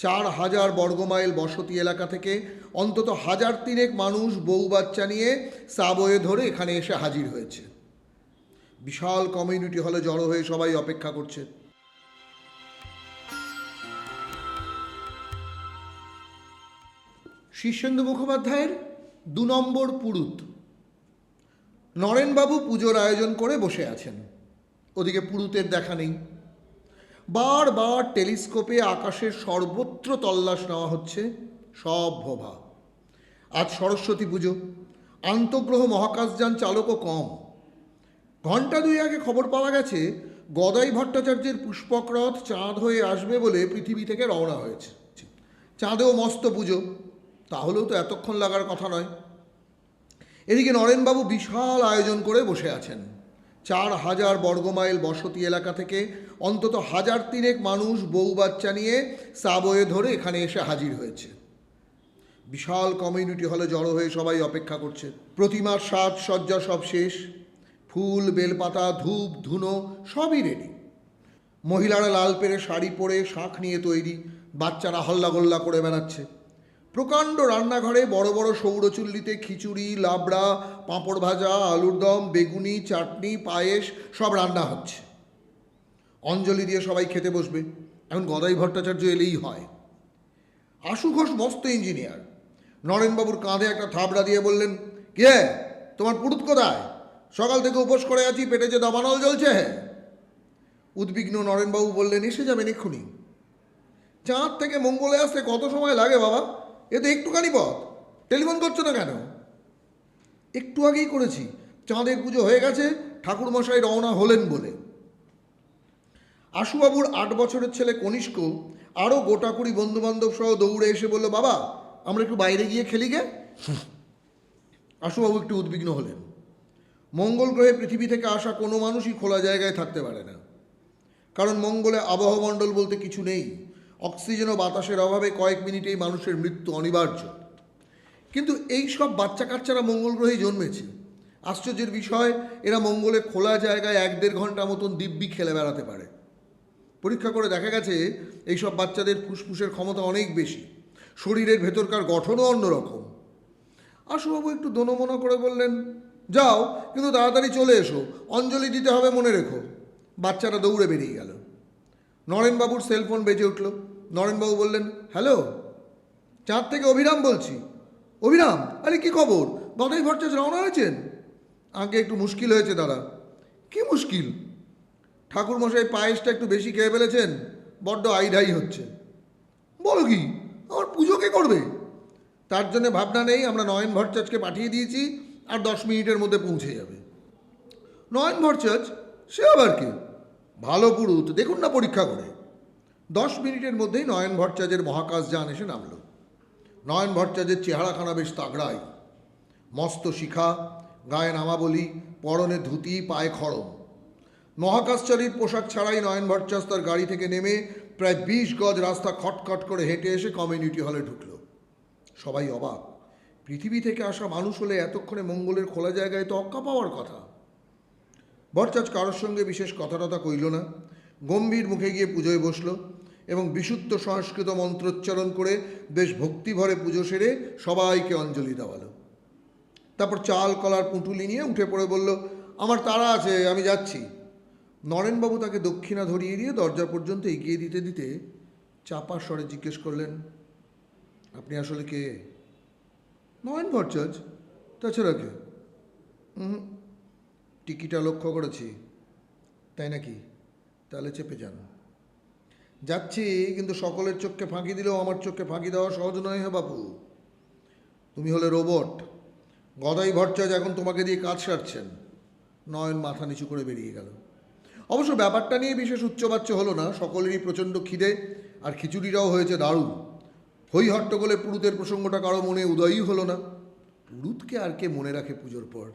4,000 বর্গমাইল বসতি এলাকা থেকে অন্তত 1,000 মানুষ বউ বাচ্চা নিয়ে সাবওয়ে ধরে এখানে এসে হাজির হয়েছে। বিশাল কমিউনিটি হলে জড়ো হয়ে সবাই অপেক্ষা করছে। শীর্ষেন্দু মুখোপাধ্যায়ের 2 নম্বর পুরুত। নরেনবাবু পুজোর আয়োজন করে বসে আছেন, ওদিকে পুরুতের দেখা নেই। বারবার টেলিস্কোপে আকাশের সর্বত্র তল্লাশ নেওয়া হচ্ছে, সব ভোভা। আজ সরস্বতী পুজো, আন্তঃগ্রহ মহাকাশযান চালকও কম। ঘণ্টা 2 আগে খবর পাওয়া গেছে গদাই ভট্টাচার্যের পুষ্পকরথ চাঁদ হয়ে আসবে বলে পৃথিবী থেকে রওনা হয়েছে। চাঁদেও মস্ত পুজো, তাহলেও তো এতক্ষণ লাগার কথা নয়। এদিকে নরেনবাবু বিশাল আয়োজন করে বসে আছেন। 4,000 বর্গমাইল বসতি এলাকা থেকে অন্তত 1,000 মানুষ বউ বাচ্চা নিয়ে সাবওয়ে ধরে এখানে এসে হাজির হয়েছে। বিশাল কমিউনিটি হলে জড়ো হয়ে সবাই অপেক্ষা করছে। প্রতিমার সাজসজ্জা সব শেষ, ফুল বেলপাতা ধূপ ধুনো সবই রেডি। মহিলারা লাল পেরে শাড়ি পরে শাঁখ নিয়ে তৈরি, বাচ্চারা হল্লাগোল্লা করে বেড়াচ্ছে। প্রকাণ্ড রান্নাঘরে বড় বড় সৌরচুল্লিতে খিচুড়ি, লাবড়া, পাঁপড় ভাজা, আলুর দম, বেগুনি, চাটনি, পায়েস সব রান্না হচ্ছে। অঞ্জলি দিয়ে সবাই খেতে বসবে। এখন গদাই ভট্টাচার্য এলেই হয়। আশু ঘোষ মস্ত ইঞ্জিনিয়ার, নরেনবাবুর কাঁধে একটা থাবড়া দিয়ে বললেন, কে তোমার পুরুত কোথায়? সকাল থেকে উপোস করে আছি, পেটে যে দাবানল জ্বলছে। উদ্বিগ্ন নরেনবাবু বললেন, এসে যাবেন এক্ষুনি। চাঁদ থেকে মঙ্গলে আসতে কত সময় লাগে বাবা? এ তো একটুখানি পথ, টেলিফোন করছো না কেন? একটু আগেই করেছি, চাঁদের পুজো হয়ে গেছে, ঠাকুরমশাই রওনা হলেন বলে। আশুবাবুর 8 বছরের ছেলে কনিষ্ক আরও গোটাকুড়ি বন্ধুবান্ধব সহ দৌড়ে এসে বলল, বাবা আমরা একটু বাইরে গিয়ে খেলি গে। আশুবাবু একটু উদ্বিগ্ন হলেন। মঙ্গল গ্রহে পৃথিবী থেকে আসা কোনো মানুষই খোলা জায়গায় থাকতে পারে না, কারণ মঙ্গলে আবহমণ্ডল বলতে কিছু নেই। অক্সিজেন ও বাতাসের অভাবে কয়েক মিনিটেই মানুষের মৃত্যু অনিবার্য। কিন্তু এই সব বাচ্চা কাচ্চারা মঙ্গল গ্রহেই জন্মেছে। আশ্চর্যের বিষয়, এরা মঙ্গলে খোলা জায়গায় 1-1.5 ঘন্টা মতন দিব্যি খেলে বেড়াতে পারে। পরীক্ষা করে দেখা গেছে এইসব বাচ্চাদের ফুসফুসের ক্ষমতা অনেক বেশি, শরীরের ভেতরকার গঠনও অন্যরকম। আশুবাবু একটু দোনমনা করে বললেন, যাও, কিন্তু তাড়াতাড়ি চলে এসো, অঞ্জলি দিতে হবে মনে রেখো। বাচ্চারা দৌড়ে বেরিয়ে গেল। নরেনবাবুর সেলফোন বেজে উঠল। নরেনবাবু বললেন, হ্যালো, চাঁদ থেকে অভিরাম বলছি। অভিরাম, আরে কি খবর? গদাই ভট্টাচার্য রওনা হয়েছেন? আগে একটু মুশকিল হয়েছে দাদা। কি মুশকিল? ঠাকুরমশাই পায়েসটা একটু বেশি খেয়ে ফেলেছেন, বড্ড আইঢাই হচ্ছে। বলো কি? আমার পুজো কে করবে? তার জন্য ভাবনা নেই, আমরা নয়ন ভট্টাচার্যকে পাঠিয়ে দিয়েছি, আর 10 মিনিটের মধ্যে পৌঁছে যাবে। নয়ন ভট্টাচার্য? সে আবার কে? ভালো পুরুত, দেখুন না পরীক্ষা করে। 10 মিনিটের মধ্যেই নয়ন ভট্টাচার্যের মহাকাশযান এসে নামল। নয়ন ভট্টাচার্যের চেহারাখানা বেশ তাগড়াই, মস্ত শিখা, গায়ে নামাবলি, পরনে ধুতি, পায়ে খড়ম। মহাকাশচারীর পোশাক ছাড়াই নয়ন ভট্টাচার্য তার গাড়ি থেকে নেমে প্রায় 20 গজ রাস্তা খটখট করে হেঁটে এসে কমিউনিটি হলে ঢুকল। সবাই অবাক। পৃথিবী থেকে আসা মানুষ হলে এতক্ষণে মঙ্গলের খোলা জায়গায় তো অক্কা পাওয়ার কথা। ভট্টাচার্য কারোর সঙ্গে বিশেষ কথা কইল না, গম্ভীর মুখে গিয়ে পুজোয় বসল এবং বিশুদ্ধ সংস্কৃত মন্ত্রোচ্চারণ করে বেশ ভক্তিভরে পুজো সেরে সবাইকে অঞ্জলি দেওয়ালো। তারপর চাল কলার পুঁটুলি নিয়ে উঠে পড়ে বলল, আমার তাড়া আছে, আমি যাচ্ছি। নরেনবাবু তাকে দক্ষিণা ধরিয়ে দিয়ে দরজা পর্যন্ত এগিয়ে দিতে দিতে চাপা স্বরে জিজ্ঞেস করলেন, আপনি আসলে কে? নয়ন ভট্টাচার্য। তাছাড়া কে? টিকিটা লক্ষ্য করেছি। তাই নাকি? তাহলে চেপে যান। যাচ্ছি, কিন্তু সকলের চোখকে ফাঁকি দিলেও আমার চোখকে ফাঁকি দেওয়া সহজ নয় হে বাপু। তুমি হলে রোবট। গদাই ভট্টাচার্য এখন তোমাকে দিয়ে কাজ সারছেন। নয়ন মাথা নিচু করে বেরিয়ে গেল। অবশ্য ব্যাপারটা নিয়ে বিশেষ উচ্চবাচ্য হলো না, সকলেরই প্রচণ্ড খিদে, আর খিচুড়িটাও হয়েছে দারুণ। হই হট্টগোলে পুরুতের প্রসঙ্গটা কারো মনে উদয়ই হলো না। পুরুতকে আর কে মনে রাখে পুজোর পর?